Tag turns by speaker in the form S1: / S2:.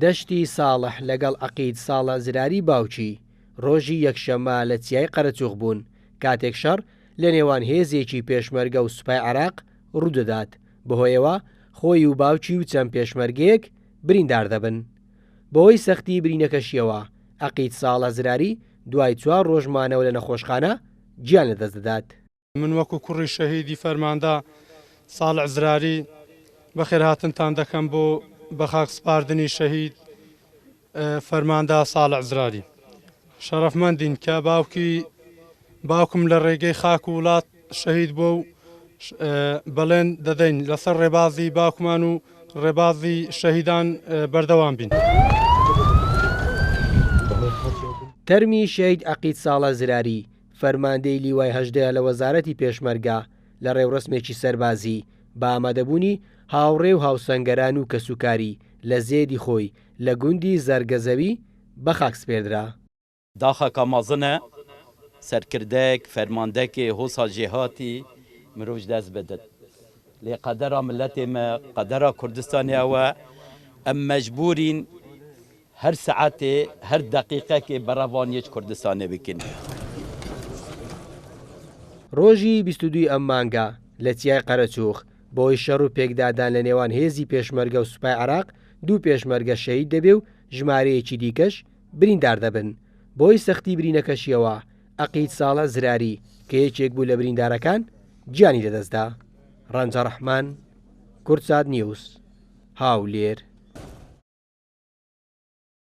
S1: دەشتی ساڵح لەگەڵ عەقید ساڵح زراری باوکی ڕۆژی یەکشەممە لە چیای قەرەچووغ بوون کاتێک شەڕ لە نێوان هێزێکی پێشمەرگە و سوپای عێراق ڕوودەدات بەهۆیەوە خۆی و باوکی و چەند پێشمەرگەیەک بریندار دەبن. بەهۆی سەختی برینەکەشیەوە عەقید ساڵح زراری دوای 4 ڕۆژمانەوە لە نەخۆشخانە گیان لەدەست دەدات.
S2: من وەکو کوڕی شەهیدی فەرماندا ساڵح زراری بەخێر هاتنتان دەکەم بۆ بە خاک سپاردنی شەهید فەرماندا ساڵح زراری. شەرەفمەندین کە باوکم لە ڕێگەی خاک و وڵات شەهید بووە و بەڵێن دەدەین لەسەر ڕێبازی باوکمان و ڕێبازی شەهیدان بەردەوام بین.
S1: تەرمی شەهید عەقید ساڵح زراری فەرماندەی لیوای هەژدەیە لە وەزارەتی پێشمەرگە لە ڕێوڕسمێکی سەربازی بە ئامادەبوونی هاوڕێ و هاوسەنگەران و کەسوکاری لە زێدی خۆی لە گوندی زەرگەزەوی بە خاک سپێردرا.
S3: داخەکە مەزنە سەرکردەیەک فەرماندەکێ هۆسا جێهاتی مرۆڤ دەست بدات لێ قەدەرا ملەتێمە قەدەرا کوردستانیەوە ئەم مەجبورین هەر سەعاتێ هەر دەقیقەکێ بەڕەوانیەک کوردستانێ بکەین.
S1: ڕۆژی 22 ئەم مانگە لە چیای قەرەچووغ بۆی شەڕ و پێکدادان لە نێوان هێزی پێشمەرگە و سوپای عێراق 2 پێشمەرگە شەهید دەبێ و ژمارەیەکی دیکەش بریندار دەبن. بۆی سەختی برینەکەشیەوە عەقید ساڵح زراری کە یەکێک بوو لە بریندارەکان گیانی لەدەستدا. ڕەنجە ڕەحمان، کورتسات نیوز، هاولێر.